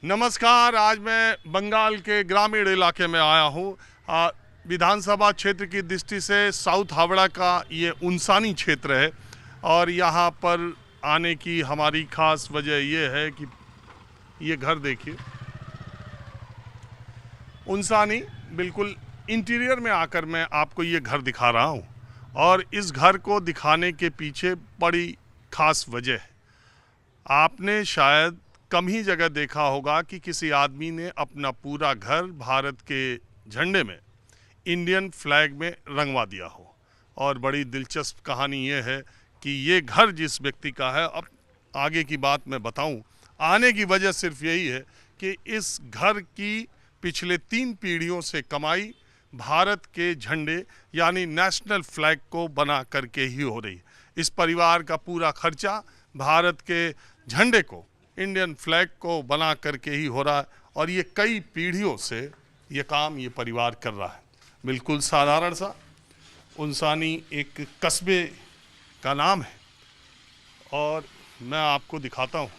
नमस्कार। आज मैं बंगाल के ग्रामीण इलाके में आया हूँ। विधानसभा क्षेत्र की दृष्टि से साउथ हावड़ा का ये उनसानी क्षेत्र है और यहाँ पर आने की हमारी खास वजह ये है कि ये घर देखिए, उनसानी बिल्कुल इंटीरियर में आकर मैं आपको ये घर दिखा रहा हूँ और इस घर को दिखाने के पीछे बड़ी खास वजह है। आपने शायद कम ही जगह देखा होगा कि किसी आदमी ने अपना पूरा घर भारत के झंडे में, इंडियन फ्लैग में रंगवा दिया हो। और बड़ी दिलचस्प कहानी ये है कि ये घर जिस व्यक्ति का है, अब आगे की बात मैं बताऊं, आने की वजह सिर्फ यही है कि इस घर की पिछले 3 पीढ़ियों से कमाई भारत के झंडे यानी नेशनल फ्लैग को बना करके ही हो रही है। इस परिवार का पूरा खर्चा भारत के झंडे को, इंडियन फ्लैग को बना करके ही हो रहा है और ये कई पीढ़ियों से ये काम ये परिवार कर रहा है। बिल्कुल साधारण सा उनसानी एक कस्बे का नाम है और मैं आपको दिखाता हूँ।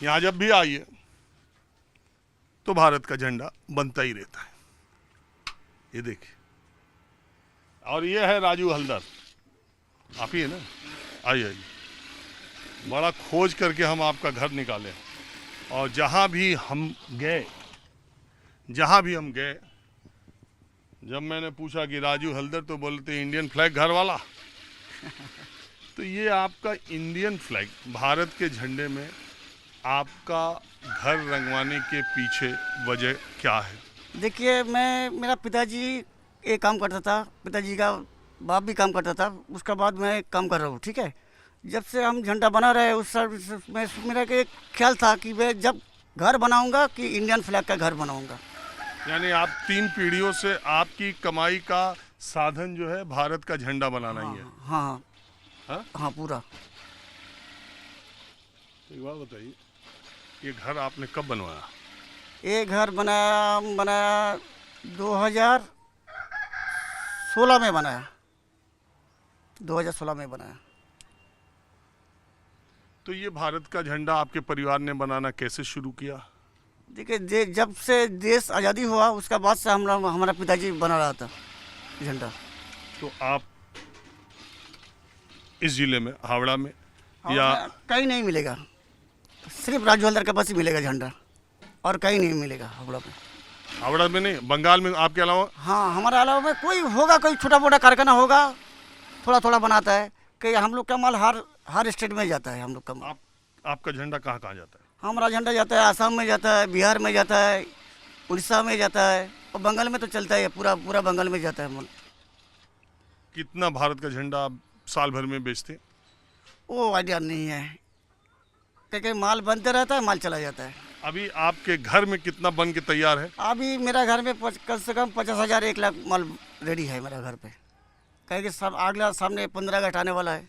यहाँ जब भी आइए तो भारत का झंडा बनता ही रहता है। ये देखिए, और ये है राजू हलदर, आप ही है ना? आइए आइए, बड़ा खोज करके हम आपका घर निकाले और जहाँ भी हम गए, जब मैंने पूछा कि राजू हलदर, तो बोलते इंडियन फ्लैग घर वाला। तो ये आपका इंडियन फ्लैग, भारत के झंडे में आपका घर रंगवाने के पीछे वजह क्या है? देखिए, मेरा पिताजी एक काम करता था, पिताजी का बाप भी काम करता था, उसका बाद मैं काम कर रहा हूँ। ठीक है, जब से हम झंडा बना रहे उस में मेरा एक ख्याल था कि मैं जब घर बनाऊंगा कि इंडियन फ्लैग का घर बनाऊंगा। यानी आप 3 पीढ़ियों से आपकी कमाई का साधन जो है भारत का झंडा बनाना ही है। हाँ हाँ हाँ, पूरा। एक बात बताइए, ये घर आपने कब बनवाया? ये घर बनाया 2016 में बनाया, 2016 में बनाया। तो ये भारत का झंडा आपके परिवार ने बनाना कैसे शुरू किया? देखिए, जब से देश आज़ादी हुआ उसका बाद से हमारा पिताजी बना रहा था झंडा। तो आप इस जिले में, हावड़ा में या कहीं नहीं मिलेगा, सिर्फ राजू हलदर के पास ही मिलेगा झंडा और कहीं नहीं मिलेगा हावड़ा में। हावड़ा में नहीं, बंगाल में आपके अलावा? हाँ, हमारे अलावा में कोई होगा, कोई छोटा मोटा कारखाना होगा, थोड़ा थोड़ा बनाता है। कि हम लोग का माल हर स्टेट में जाता है। हम लोग का आपका झंडा कहाँ कहाँ जाता है? हमारा झंडा जाता है आसाम में जाता है, बिहार में जाता है, उड़ीसा में जाता है और बंगाल में तो चलता है, पूरा बंगाल में जाता है माल। कितना भारत का झंडा आप साल भर में बेचते हैं? वो आइडिया नहीं है, क्योंकि माल बनते रहता है, माल चला जाता है। अभी आपके घर में कितना बन के तैयार है? अभी मेरा घर में कम से कम 50,000 1 लाख माल रेडी है मेरा घर पे। कहे कि सब अगला सामने 15 अगस्त आने वाला है,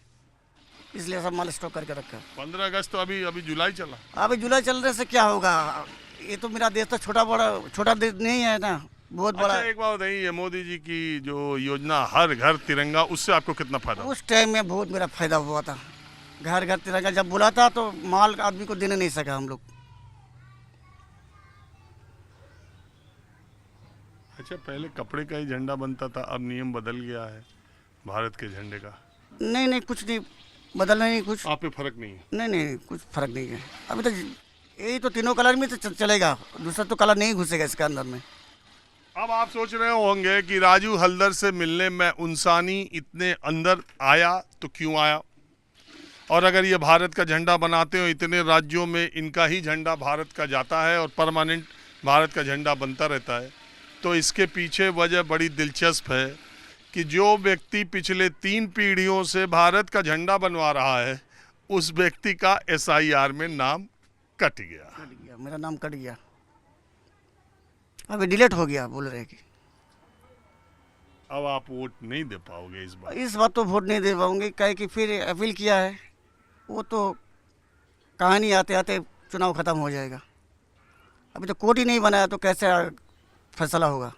इसलिए सब माल स्टॉक करके रखा है। 15 अगस्त तो अभी जुलाई चला। अभी जुलाई चलने से क्या होगा? ये तो मेरा देश तो छोटा देश नहीं है ना, बहुत बड़ा। अच्छा, एक बात बताइए, मोदी जी की जो योजना हर घर तिरंगा, उससे आपको कितना फायदा? उस टाइम में बहुत मेरा फायदा हुआ था। घर घर तिरंगा जब बुला था तो माल आदमी को देने नहीं सका हम लोग। अच्छा, पहले कपड़े का ही झंडा बनता था, अब नियम बदल गया है भारत के झंडे का। नहीं, कुछ नहीं बदलना, नहीं कुछ। आप पे फर्क नहीं है? नहीं, कुछ फर्क नहीं है। अभी तक यही तो तीनों कलर में तो चलेगा, दूसरा तो कलर नहीं घुसेगा इसके अंदर में। अब आप सोच रहे होंगे कि राजू हलदर से मिलने में उनसानी इतने अंदर आया तो क्यों आया, और अगर ये भारत का झंडा बनाते हो, इतने राज्यों में इनका ही झंडा भारत का जाता है और परमानेंट भारत का झंडा बनता रहता है, तो इसके पीछे वजह बड़ी दिलचस्प है कि जो व्यक्ति पिछले 3 पीढ़ियों से भारत का झंडा बनवा रहा है, उस व्यक्ति का SIR में नाम कट गया। मेरा नाम कट गया, अभी डिलीट हो गया, बोल रहे कि अब आप वोट नहीं दे पाओगे इस बात तो वोट नहीं दे पाऊंगे। कहे कि फिर अपील किया है, वो तो कहानी आते आते चुनाव ख़त्म हो जाएगा। अभी तो कोर्ट ही नहीं बनाया तो कैसे फैसला होगा?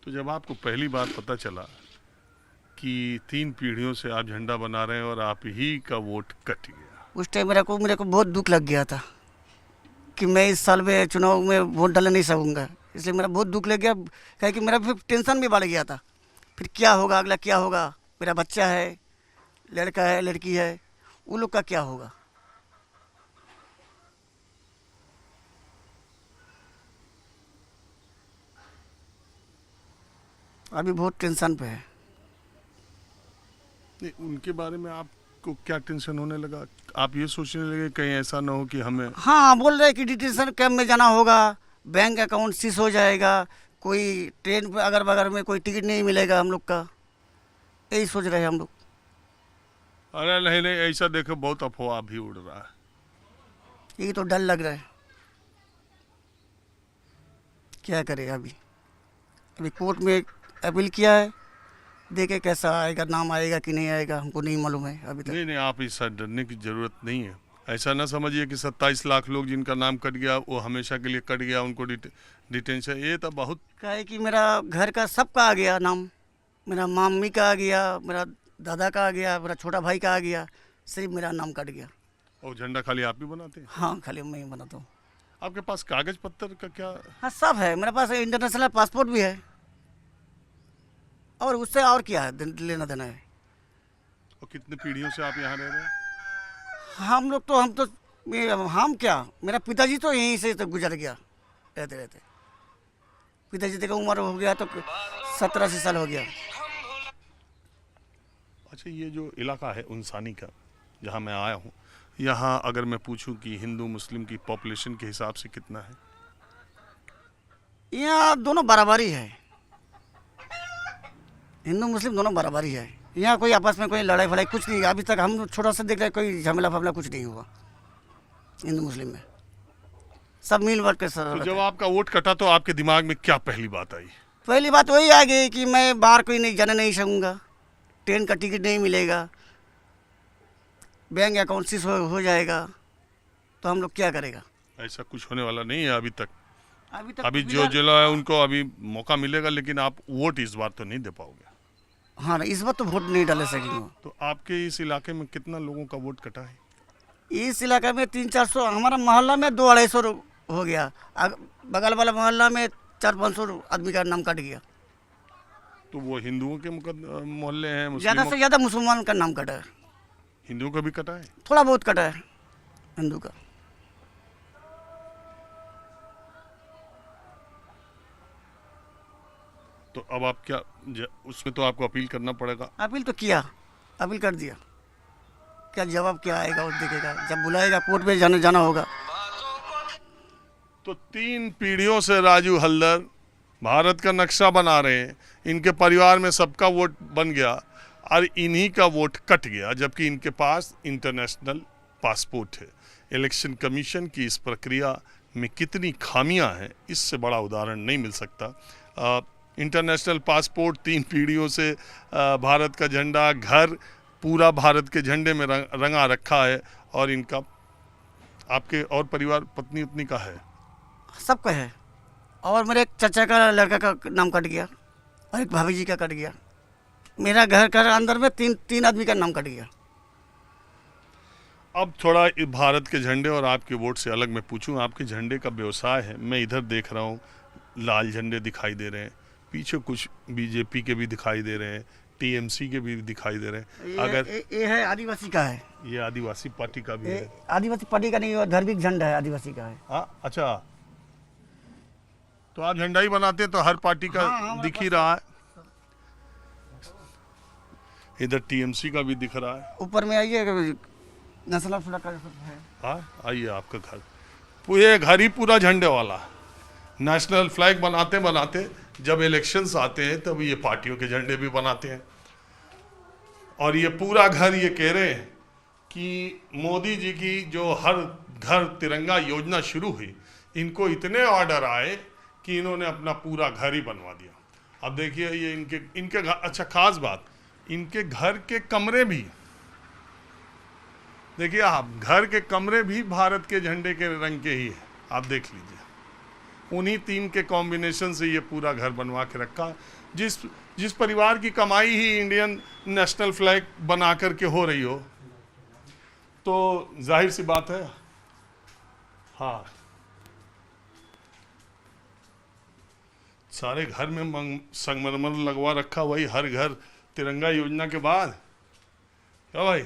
तो जब आपको पहली बार पता चला कि 3 पीढ़ियों से आप झंडा बना रहे हैं और आप ही का वोट कट गया, उस टाइम मेरे को बहुत दुख लग गया था। कि मैं इस साल में चुनाव में वोट डालने नहीं सकूँगा, इसलिए मेरा बहुत दुख लग गया। कहे कि मेरा फिर टेंशन भी बढ़ गया था, फिर क्या होगा, अगला क्या होगा, मेरा बच्चा है, लड़का है, लड़की है, वो लोग का क्या होगा। अभी बहुत टेंशन पे है। नहीं, उनके बारे में आपको क्या टेंशन होने लगा? आप ये सोचने लगे कहीं ऐसा ना हो कि हमें। हाँ, बोल रहे हैं कि डिटेंशन कैंप में जाना होगा, बैंक अकाउंट सीज हो जाएगा, कोई ट्रेन पे अगर बगल में कोई टिकट नहीं मिलेगा हम लोग का, यही सोच रहे हैं हम लोग। अरे नहीं नहीं, ऐसा देखो बहुत अफवाह भी उड़ रहा है। यही तो डर लग रहा है, क्या करें। अभी कोर्ट में अपील किया है, देखे कैसा आएगा, नाम आएगा कि नहीं आएगा, हमको नहीं मालूम है अभी तक। नहीं नहीं, आप इससे डरने की जरूरत नहीं है। ऐसा ना समझिए कि 27 लाख लोग जिनका नाम कट गया वो हमेशा के लिए कट गया, उनको डिटेंशन, ये तो बहुत। क्या है कि मेरा घर का सबका आ गया नाम, मेरा मम्मी का आ गया, मेरा दादा का आ गया, मेरा छोटा भाई का आ गया, सिर्फ मेरा नाम कट गया। और झंडा खाली आप ही बनाते हैं? हाँ, खाली मैं ही बनाता हूँ। आपके पास कागज पत्तर का क्या? हाँ, सब है मेरे पास, इंटरनेशनल पासपोर्ट भी है, और उससे और क्या है, लेना देना है। और कितने पीढ़ियों से आप यहाँ रह रहे हैं? हम क्या, मेरा पिताजी तो यहीं से तो गुजर गया रहते रहते। पिताजी देखो उम्र हो गया तो 17 साल हो गया। अच्छा, ये जो इलाका है उनसानी का, जहाँ मैं आया हूँ, यहाँ अगर मैं पूछूं कि हिंदू मुस्लिम की पॉपुलेशन के हिसाब से कितना है? यहाँ दोनों बराबरी है, हिंदू मुस्लिम दोनों बराबरी है। यहाँ कोई आपस में कोई लड़ाई फड़ाई कुछ नहीं, अभी तक हम छोटा सा देख रहे, कोई झमेला फमेला कुछ नहीं हुआ हिंदू मुस्लिम में, सब मिल बांट के तो जब आपका वोट कटा तो आपके दिमाग में क्या पहली बात आई? पहली बात वही आ गई कि मैं बाहर कोई नहीं जाने नहीं सकूँगा, ट्रेन का टिकट नहीं मिलेगा, बैंक अकाउंट सीज हो जाएगा, तो हम लोग क्या करेगा। ऐसा कुछ होने वाला नहीं है अभी तक। अभी अभी जो जिला है उनको अभी मौका मिलेगा, लेकिन आप वोट इस बार तो नहीं दे पाओगे। हाँ, इस बार तो वोट नहीं डाले सकेंगे। तो आपके इस इलाके में कितना लोगों का वोट कटा है? इस इलाके में 300-400, हमारा मोहल्ला में 200-250 हो गया, बगल वाला मोहल्ला में 400-500 आदमी का नाम कट गया। तो वो हिंदुओं के मोहल्ले हैं? ज़्यादा से ज़्यादा मुसलमान का नाम कटा है। हिंदुओं का भी कटा है? थोड़ा बहुत कटा है हिंदू का। तो अब आप क्या, उसमें तो आपको अपील करना पड़ेगा। अपील तो किया, अपील कर दिया, क्या जवाब क्या आएगा वो देखेगा, जब बुलाएगा कोर्ट में जाना होगा। तो 3 पीढ़ियों से राजू हल्दर भारत का नक्शा बना रहे हैं, इनके परिवार में सबका वोट बन गया और इन्हीं का वोट कट गया, जबकि इनके पास इंटरनेशनल पासपोर्ट है। इलेक्शन कमीशन की इस प्रक्रिया में कितनी खामियां हैं, इससे बड़ा उदाहरण नहीं मिल सकता। इंटरनेशनल पासपोर्ट, 3 पीढ़ियों से भारत का झंडा, घर पूरा भारत के झंडे में रंगा रखा है, और इनका आपके और परिवार पत्नी उतनी का है, सबका है। और मेरे एक चाचा का लड़का का नाम कट गया, और एक भाभी जी का कट गया। मेरा घर का अंदर में तीन आदमी का नाम कट गया। अब थोड़ा भारत के झंडे और आपके वोट से अलग मैं पूछूं, आपके झंडे का व्यवसाय है, मैं इधर देख रहा हूं लाल झंडे दिखाई दे रहे हैं, पीछे कुछ बीजेपी के भी दिखाई दे रहे हैं, टीएमसी के भी दिखाई दे रहे हैं। अगर ये है आदिवासी का है, ये आदिवासी पार्टी का भी है। आदिवासी पार्टी का नहीं, धार्मिक झंडा है, आदिवासी का है। हाँ, अच्छा, तो आप झंडा ही बनाते हैं तो हर पार्टी का दिख ही रहा है। इधर टीएमसी का भी दिख रहा है। ऊपर में आइए, नेशनल फ्लैग का है। हाँ, आइए, आपका घर, ये घर ही पूरा झंडे वाला। नेशनल फ्लैग बनाते बनाते जब इलेक्शंस आते हैं तब ये पार्टियों के झंडे भी बनाते हैं। और ये पूरा घर ये कह रहे हैं कि मोदी जी की जो हर घर तिरंगा योजना शुरू हुई, इनको इतने ऑर्डर आए कि इन्होंने अपना पूरा घर ही बनवा दिया। अब देखिए, ये इनके घर, अच्छा खास बात, इनके घर के कमरे भी, देखिए आप, घर के कमरे भी भारत के झंडे के रंग के ही है, आप देख लीजिए। उन्हीं 3 के कॉम्बिनेशन से ये पूरा घर बनवा के रखा। जिस परिवार की कमाई ही इंडियन नेशनल फ्लैग बना करके हो रही हो, तो जाहिर सी बात है, हाँ, सारे घर में संगमरमर लगवा रखा, वही हर घर तिरंगा योजना के बाद। क्या भाई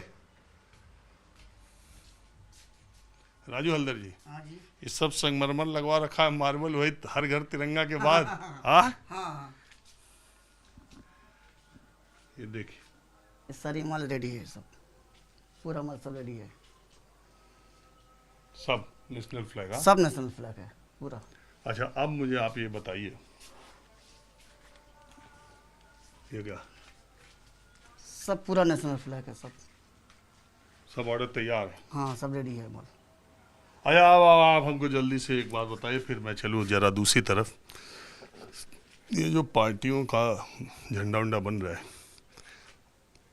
राजू हल्दर जी, हाँ जी। ये सब संगमरमर लगवा रखा है, मार्बल, वही हर घर तिरंगा के बाद। हाँ हाँ, ये देखिए, ये सारी माल रेडी है, सब पूरा माल सब रेडी है, सब नेशनल फ्लैग। हाँ, सब नेशनल फ्लैग है पूरा। अच्छा, अब मुझे आप ये बताइए, ये क्या, सब पूरा नेशनल फ्लैग है, सब ऑर्डर तैयार है? हाँ सब रेडी है माल। अच्छा, अब आप हमको जल्दी से एक बात बताइए, फिर मैं चलूँ जरा दूसरी तरफ। ये जो पार्टियों का झंडा उंडा बन रहा है,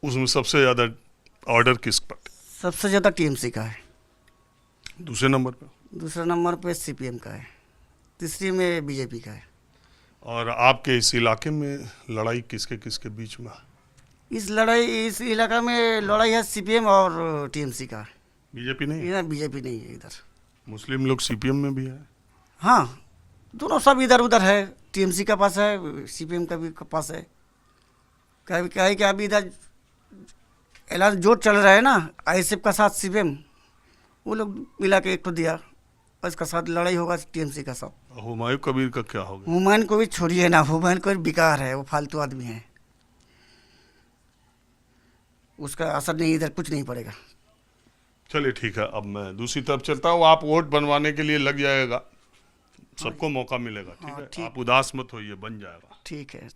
उसमें सबसे ज़्यादा ऑर्डर किस पार्टी? सबसे ज़्यादा टीएमसी का है, दूसरे नंबर पर? दूसरे नंबर पे सीपीएम का है, तीसरी में बीजेपी का है। और आपके इस इलाके में लड़ाई किसके किसके बीच में? इस इलाका में लड़ाई है सीपीएम और टीएमसी का। बीजेपी नहीं? इधर बीजेपी नहीं है इधर। मुस्लिम लोग सीपीएम में भी है? हाँ, दोनों सब इधर उधर है, टीएमसी का पास है, सीपीएम का भी पास है। क्या है कि अभी इधर ऐलान जोर चल रहा है ना, आईएसएफ का साथ सीपीएम, वो लोग मिला के एक तो दिया, उसका साथ लड़ाई होगा टीएमसी का साथ। हुमायूं कबीर का क्या होगा? हुमायूं को भी छोड़िए ना, हुमायूं को बेकार है, वो फालतू आदमी है, उसका असर नहीं, इधर कुछ नहीं पड़ेगा। चलिए ठीक है, अब मैं दूसरी तरफ चलता हूँ। आप वोट बनवाने के लिए लग जाएगा, सबको मौका मिलेगा, ठीक हाँ, है? ठीक। आप उदास मत होइए, बन जाएगा। ठीक है।